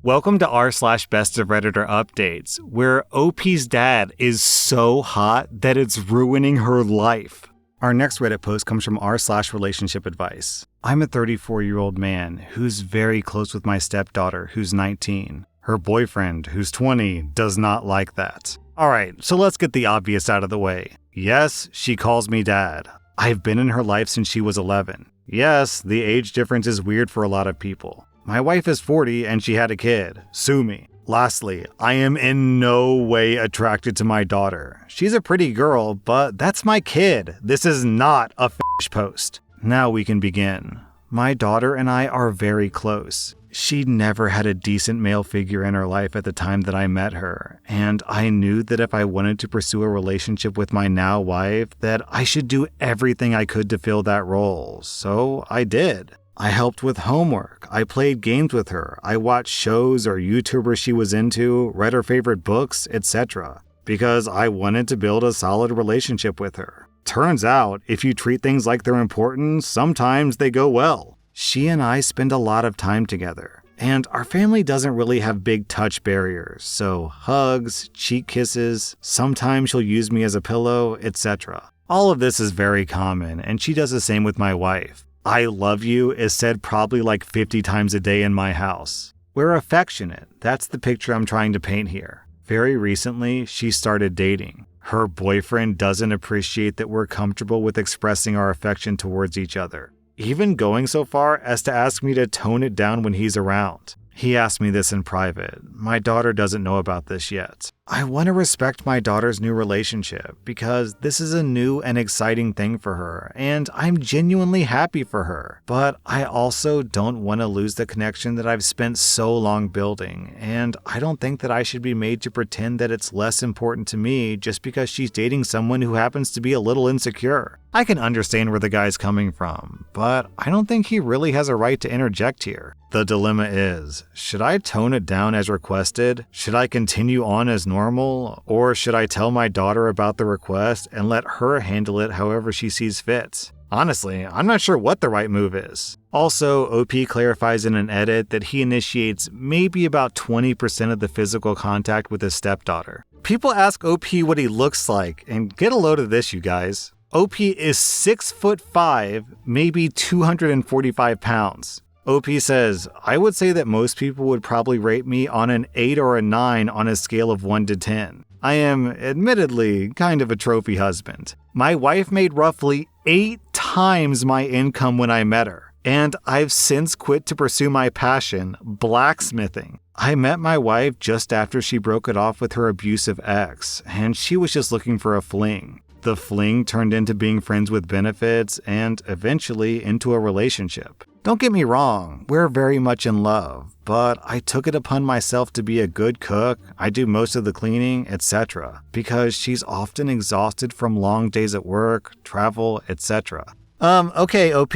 Welcome to r/slash best of Redditor updates, where OP's dad is so hot that it's ruining her life. Our next Reddit post comes from r/slash relationship advice. I'm a 34-year-old man who's very close with my stepdaughter, who's 19. Her boyfriend, who's 20, does not like that. Alright, so let's get the obvious out of the way. Yes, she calls me dad. I've been in her life since she was 11. Yes, the age difference is weird for a lot of people. My wife is 40 and she had a kid. Sue me. Lastly, I am in no way attracted to my daughter. She's a pretty girl, but that's my kid. This is not a post. Now we can begin. My daughter and I are very close. She never had a decent male figure in her life at the time that I met her, and I knew that if I wanted to pursue a relationship with my now wife, that I should do everything I could to fill that role. So I did. I helped with homework, I played games with her, I watched shows or YouTubers she was into, read her favorite books, etc. Because I wanted to build a solid relationship with her. Turns out, if you treat things like they're important, sometimes they go well. She and I spend a lot of time together, and our family doesn't really have big touch barriers, so hugs, cheek kisses, sometimes she'll use me as a pillow, etc. All of this is very common, and she does the same with my wife. I love you is said probably like 50 times a day in my house. We're affectionate. That's the picture I'm trying to paint here. Very recently, she started dating. Her boyfriend doesn't appreciate that we're comfortable with expressing our affection towards each other, even going so far as to ask me to tone it down when he's around. He asked me this in private. My daughter doesn't know about this yet. I want to respect my daughter's new relationship because this is a new and exciting thing for her, and I'm genuinely happy for her. But I also don't want to lose the connection that I've spent so long building, and I don't think that I should be made to pretend that it's less important to me just because she's dating someone who happens to be a little insecure. I can understand where the guy's coming from, but I don't think he really has a right to interject here. The dilemma is, should I tone it down as requested? Should I continue on as normal? Or should I tell my daughter about the request and let her handle it however she sees fit? Honestly, I'm not sure what the right move is. Also, OP clarifies in an edit that he initiates maybe about 20% of the physical contact with his stepdaughter. People ask OP what he looks like, and get a load of this, you guys. OP is 6'5", maybe 245 pounds. OP says, I would say that most people would probably rate me on an 8 or a 9 on a scale of 1 to 10. I am, admittedly, kind of a trophy husband. My wife made roughly 8 times my income when I met her, and I've since quit to pursue my passion, blacksmithing. I met my wife just after she broke it off with her abusive ex, and she was just looking for a fling. The fling turned into being friends with benefits and eventually into a relationship. Don't get me wrong, we're very much in love, but I took it upon myself to be a good cook, I do most of the cleaning, etc. because she's often exhausted from long days at work, travel, etc. Okay, OP.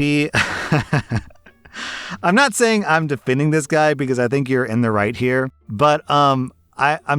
I'm not saying I'm defending this guy because I think you're in the right here, but I'm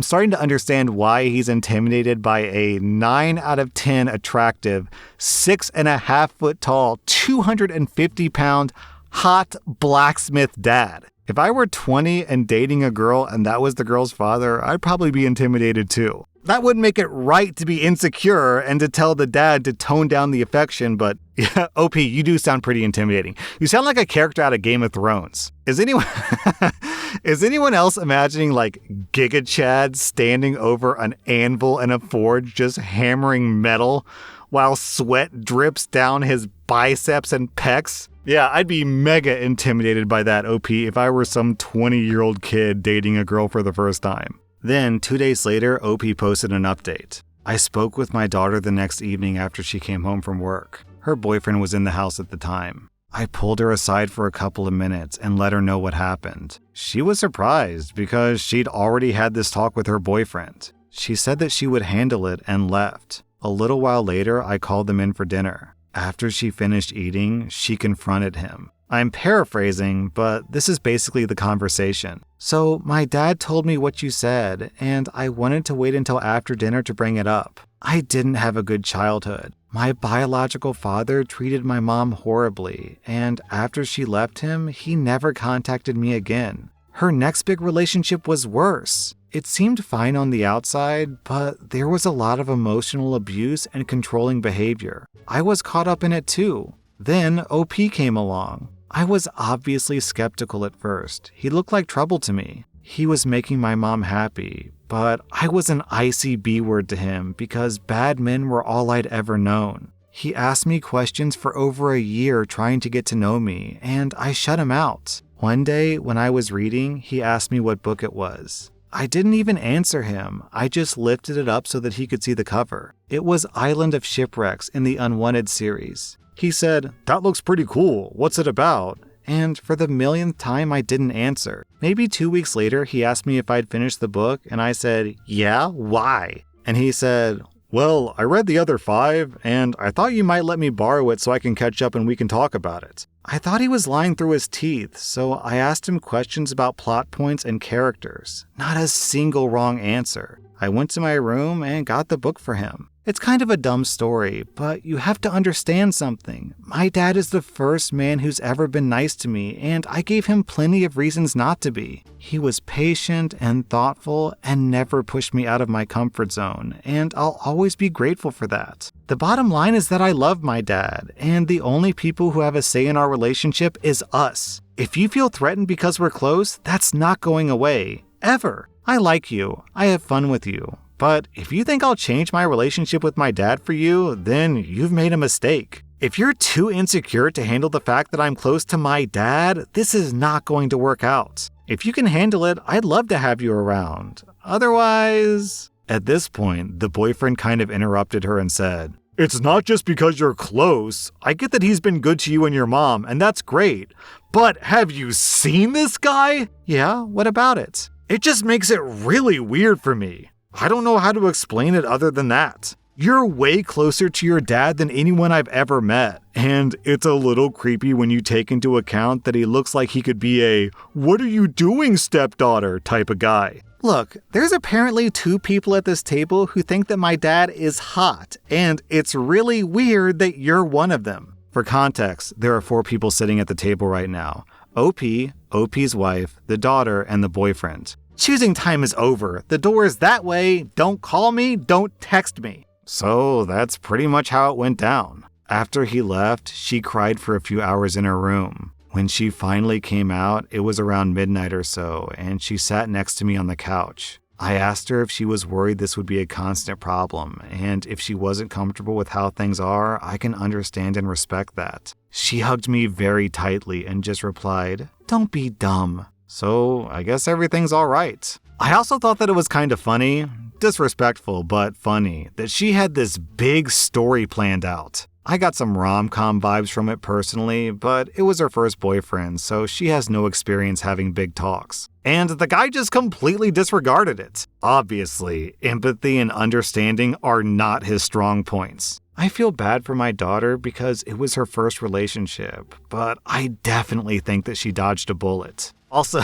starting to understand why he's intimidated by a 9 out of 10 attractive, 6.5 foot tall, 250 pound, hot blacksmith dad. If I were 20 and dating a girl and that was the girl's father, I'd probably be intimidated too. That wouldn't make it right to be insecure and to tell the dad to tone down the affection, but yeah, OP, you do sound pretty intimidating. You sound like a character out of Game of Thrones. Is anyone else imagining like Giga Chad standing over an anvil in a forge just hammering metal while sweat drips down his biceps and pecs? Yeah, I'd be mega intimidated by that, OP, if I were some 20-year-old kid dating a girl for the first time. Then, 2 days later, OP posted an update. I spoke with my daughter the next evening after she came home from work. Her boyfriend was in the house at the time. I pulled her aside for a couple of minutes and let her know what happened. She was surprised because she'd already had this talk with her boyfriend. She said that she would handle it and left. A little while later, I called them in for dinner. After she finished eating, she confronted him. I'm paraphrasing, but this is basically the conversation. So, my dad told me what you said, and I wanted to wait until after dinner to bring it up. I didn't have a good childhood. My biological father treated my mom horribly, and after she left him, he never contacted me again. Her next big relationship was worse. It seemed fine on the outside, but there was a lot of emotional abuse and controlling behavior. I was caught up in it too. Then OP came along. I was obviously skeptical at first. He looked like trouble to me. He was making my mom happy, but I was an icy B-word to him because bad men were all I'd ever known. He asked me questions for over a year trying to get to know me, and I shut him out. One day, when I was reading, he asked me what book it was. I didn't even answer him. I just lifted it up so that he could see the cover. It was Island of Shipwrecks in the Unwanted series. He said, "That looks pretty cool. What's it about?" And for the millionth time, I didn't answer. Maybe 2 weeks later, he asked me if I'd finished the book, and I said, "Yeah, why?" And he said, "Well, I read the other 5, and I thought you might let me borrow it so I can catch up and we can talk about it." I thought he was lying through his teeth, so I asked him questions about plot points and characters. Not a single wrong answer. I went to my room and got the book for him. It's kind of a dumb story, but you have to understand something. My dad is the first man who's ever been nice to me, and I gave him plenty of reasons not to be. He was patient and thoughtful and never pushed me out of my comfort zone, and I'll always be grateful for that. The bottom line is that I love my dad, and the only people who have a say in our relationship is us. If you feel threatened because we're close, that's not going away. Ever. I like you. I have fun with you. But if you think I'll change my relationship with my dad for you, then you've made a mistake. If you're too insecure to handle the fact that I'm close to my dad, this is not going to work out. If you can handle it, I'd love to have you around. Otherwise... At this point, the boyfriend kind of interrupted her and said, "It's not just because you're close. I get that he's been good to you and your mom, and that's great. But have you seen this guy?" "Yeah, what about it?" "It just makes it really weird for me. I don't know how to explain it other than that. You're way closer to your dad than anyone I've ever met, and it's a little creepy when you take into account that he looks like he could be a 'what are you doing, stepdaughter' type of guy." Look, there's apparently 2 people at this table who think that my dad is hot, and it's really weird that you're one of them. For context, there are 4 people sitting at the table right now. OP, OP's wife, the daughter, and the boyfriend. Choosing time is over. The door is that way. Don't call me. Don't text me. So that's pretty much how it went down. After he left, she cried for a few hours in her room. When she finally came out, it was around midnight or so, and she sat next to me on the couch. I asked her if she was worried this would be a constant problem, and if she wasn't comfortable with how things are, I can understand and respect that. She hugged me very tightly and just replied, "Don't be dumb." So I guess everything's all right. I also thought that it was kind of funny, disrespectful but funny, that she had this big story planned out. I got some rom-com vibes from it personally, but it was her first boyfriend, so she has no experience having big talks. And the guy just completely disregarded it. Obviously, empathy and understanding are not his strong points. I feel bad for my daughter because it was her first relationship, but I definitely think that she dodged a bullet. Also,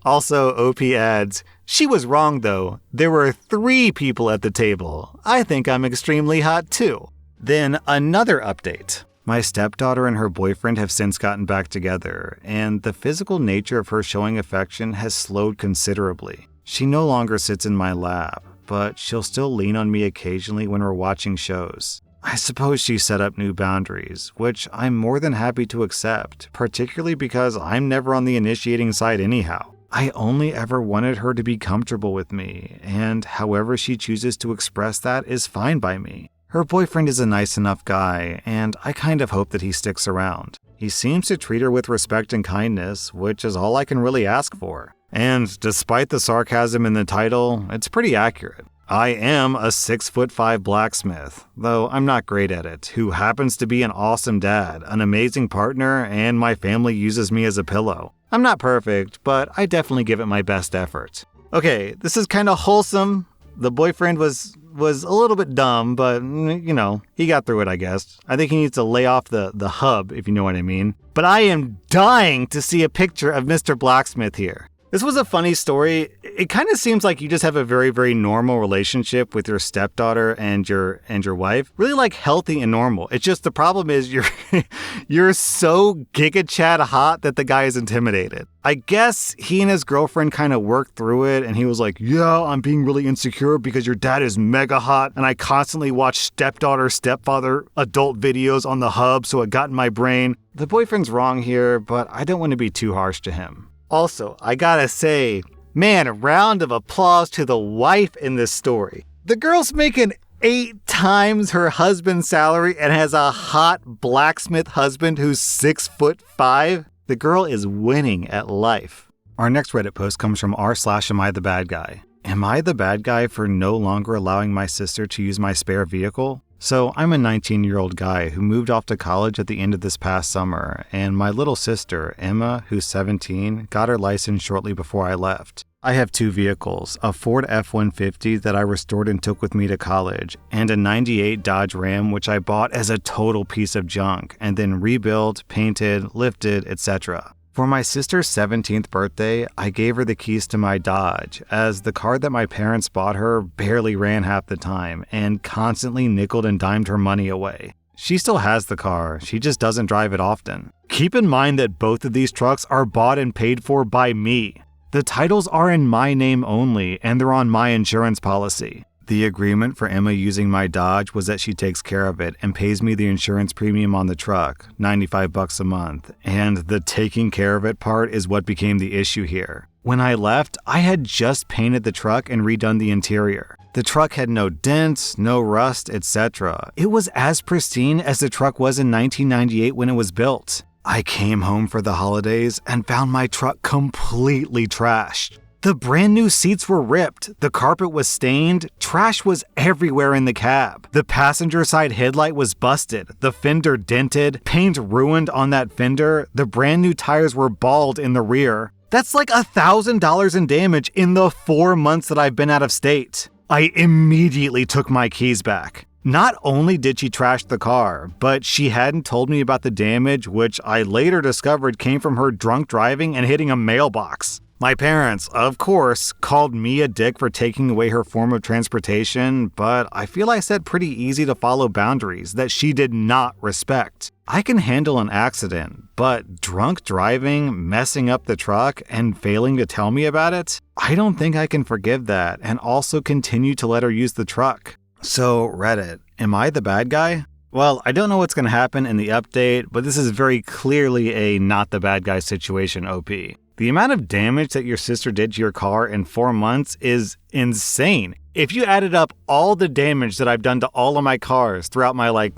OP adds, "She was wrong though. There were 3 people at the table. I think I'm extremely hot too." Then another update. My stepdaughter and her boyfriend have since gotten back together, and the physical nature of her showing affection has slowed considerably. She no longer sits in my lap, but she'll still lean on me occasionally when we're watching shows. I suppose she set up new boundaries, which I'm more than happy to accept, particularly because I'm never on the initiating side anyhow. I only ever wanted her to be comfortable with me, and however she chooses to express that is fine by me. Her boyfriend is a nice enough guy, and I kind of hope that he sticks around. He seems to treat her with respect and kindness, which is all I can really ask for. And despite the sarcasm in the title, it's pretty accurate. I am a 6'5" blacksmith, though I'm not great at it, who happens to be an awesome dad, an amazing partner, and my family uses me as a pillow. I'm not perfect, but I definitely give it my best effort. Okay, this is kind of wholesome. The boyfriend was a little bit dumb, but, you know, he got through it, I guess. I think he needs to lay off the hub, if you know what I mean. But I am dying to see a picture of Mr. Blacksmith here. This was a funny story. it kind of seems like you just have a very, very normal relationship with your stepdaughter and your wife. Really like healthy and normal. It's just the problem is you're so giga chad hot that the guy is intimidated. I guess he and his girlfriend kind of worked through it and he was like, yeah, I'm being really insecure because your dad is mega hot and I constantly watch stepdaughter, stepfather adult videos on the hub, so it got in my brain. The boyfriend's wrong here, but I don't want to be too harsh to him. Also, I gotta say, man, a round of applause to the wife in this story. The girl's making 8 times her husband's salary and has a hot blacksmith husband who's 6'5". The girl is winning at life. Our next Reddit post comes from rSlash Am I the Bad Guy? Am I the bad guy for no longer allowing my sister to use my spare vehicle? So I'm a 19-year-old guy who moved off to college at the end of this past summer, and my little sister, Emma, who's 17, got her license shortly before I left. I have 2 vehicles, a Ford F-150 that I restored and took with me to college, and a 98 Dodge Ram which I bought as a total piece of junk, and then rebuilt, painted, lifted, etc. For my sister's 17th birthday, I gave her the keys to my Dodge, as the car that my parents bought her barely ran half the time and constantly nickeled and dimed her money away. She still has the car, she just doesn't drive it often. Keep in mind that both of these trucks are bought and paid for by me. The titles are in my name only, and they're on my insurance policy. The agreement for Emma using my Dodge was that she takes care of it and pays me the insurance premium on the truck, $95 a month, and the taking care of it part is what became the issue here. When I left, I had just painted the truck and redone the interior. The truck had no dents, no rust, etc. It was as pristine as the truck was in 1998 when it was built. I came home for the holidays and found my truck completely trashed. The brand new seats were ripped, the carpet was stained, trash was everywhere in the cab. The passenger side headlight was busted, the fender dented, paint ruined on that fender, the brand new tires were bald in the rear. That's like $1,000 in damage in the 4 months that I've been out of state. I immediately took my keys back. Not only did she trash the car, but she hadn't told me about the damage, which I later discovered came from her drunk driving and hitting a mailbox. My parents, of course, called me a dick for taking away her form of transportation, but I feel I set pretty easy to follow boundaries that she did not respect. I can handle an accident, but drunk driving, messing up the truck, and failing to tell me about it? I don't think I can forgive that and also continue to let her use the truck. So, Reddit, am I the bad guy? Well, I don't know what's going to happen in the update, but this is very clearly a not the bad guy situation, OP. The amount of damage that your sister did to your car in 4 months is insane. If you added up all the damage that I've done to all of my cars throughout my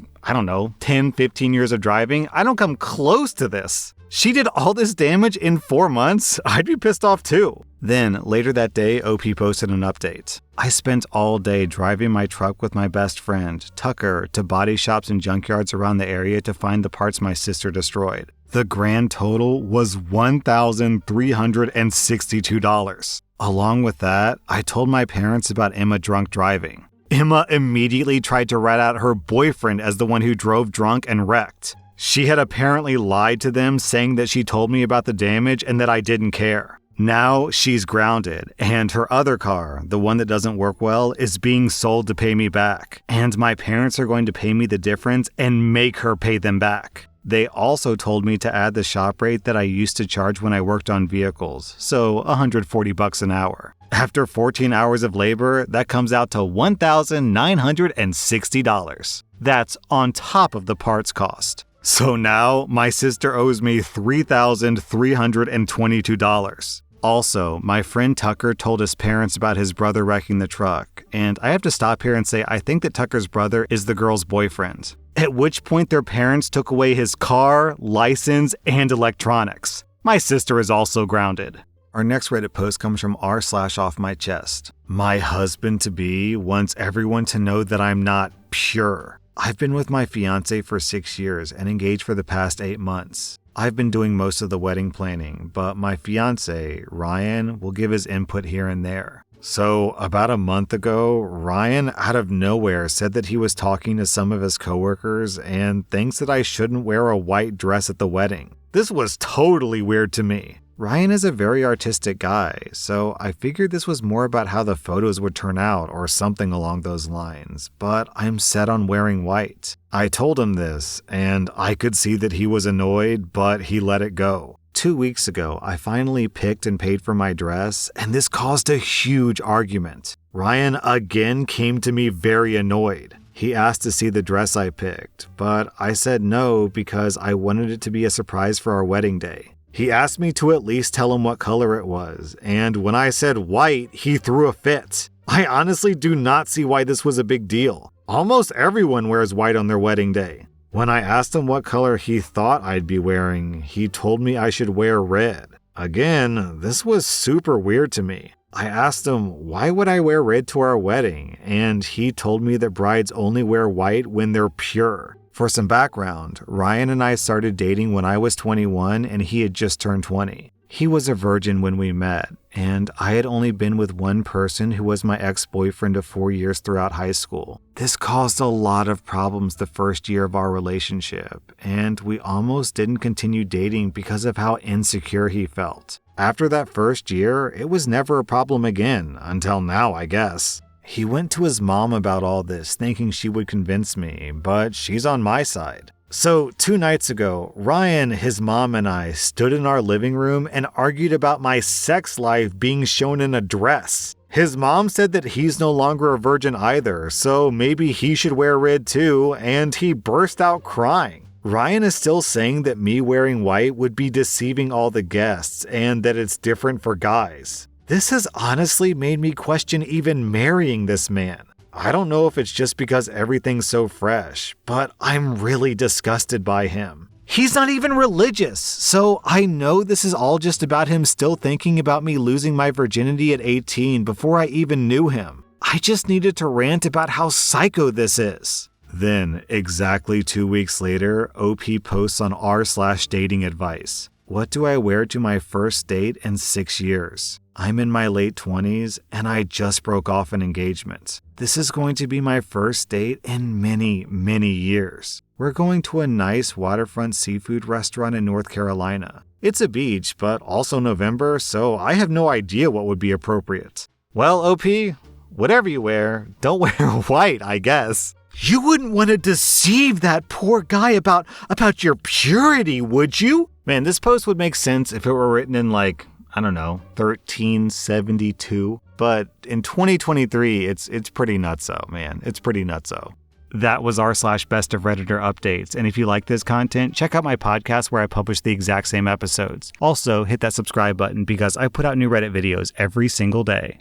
10, 15 years of driving, I don't come close to this. She did all this damage in 4 months? I'd be pissed off too. Then, later that day, OP posted an update. I spent all day driving my truck with my best friend, Tucker, to body shops and junkyards around the area to find the parts my sister destroyed. The grand total was $1,362. Along with that, I told my parents about Emma drunk driving. Emma immediately tried to rat out her boyfriend as the one who drove drunk and wrecked. She had apparently lied to them, saying that she told me about the damage and that I didn't care. Now she's grounded, and her other car, the one that doesn't work well, is being sold to pay me back. And my parents are going to pay me the difference and make her pay them back. They also told me to add the shop rate that I used to charge when I worked on vehicles, so $140 an hour. After 14 hours of labor, that comes out to $1,960. That's on top of the parts cost. So now, my sister owes me $3,322. Also, my friend Tucker told his parents about his brother wrecking the truck, and I have to stop here and say I think that Tucker's brother is the girl's boyfriend. At which point their parents took away his car, license, and electronics. My sister is also grounded. Our next Reddit post comes from r/offmychest. My husband-to-be wants everyone to know that I'm not pure. I've been with my fiance for 6 years and engaged for the past 8 months. I've been doing most of the wedding planning, but my fiance, Ryan, will give his input here and there. So, about a month ago, Ryan, out of nowhere, said that he was talking to some of his coworkers and thinks that I shouldn't wear a white dress at the wedding. This was totally weird to me. Ryan is a very artistic guy, so I figured this was more about how the photos would turn out or something along those lines, but I'm set on wearing white. I told him this, and I could see that he was annoyed, but he let it go. 2 weeks ago, I finally picked and paid for my dress, and this caused a huge argument. Ryan again came to me very annoyed. He asked to see the dress I picked, but I said no because I wanted it to be a surprise for our wedding day. He asked me to at least tell him what color it was, and when I said white, he threw a fit. I honestly do not see why this was a big deal. Almost everyone wears white on their wedding day. When I asked him what color he thought I'd be wearing, he told me I should wear red. Again, this was super weird to me. I asked him, why would I wear red to our wedding? And he told me that brides only wear white when they're pure. For some background, Ryan and I started dating when I was 21 and he had just turned 20. He was a virgin when we met, and I had only been with one person who was my ex-boyfriend of 4 years throughout high school. This caused a lot of problems the first year of our relationship, and we almost didn't continue dating because of how insecure he felt. After that first year, it was never a problem again, until now, I guess. He went to his mom about all this, thinking she would convince me, but she's on my side. So 2 nights ago, Ryan, his mom, and I stood in our living room and argued about my sex life being shown in a dress. His mom said that he's no longer a virgin either, so maybe he should wear red too, and he burst out crying. Ryan is still saying that me wearing white would be deceiving all the guests and that it's different for guys. This has honestly made me question even marrying this man. I don't know if it's just because everything's so fresh, but I'm really disgusted by him. He's not even religious, so I know this is all just about him still thinking about me losing my virginity at 18 before I even knew him. I just needed to rant about how psycho this is. Then, exactly 2 weeks later, OP posts on rSlash dating advice. What do I wear to my first date in 6 years? I'm in my late 20s and I just broke off an engagement. This is going to be my first date in many, many years. We're going to a nice waterfront seafood restaurant in North Carolina. It's a beach, but also November, so I have no idea what would be appropriate. Well, OP, whatever you wear, don't wear white, I guess. You wouldn't want to deceive that poor guy about your purity, would you? Man, this post would make sense if it were written in 1372, but in 2023, it's pretty nutso, man. It's pretty nutso. That was rSlash Best of Redditor updates, and if you like this content, check out my podcast where I publish the exact same episodes. Also, hit that subscribe button because I put out new Reddit videos every single day.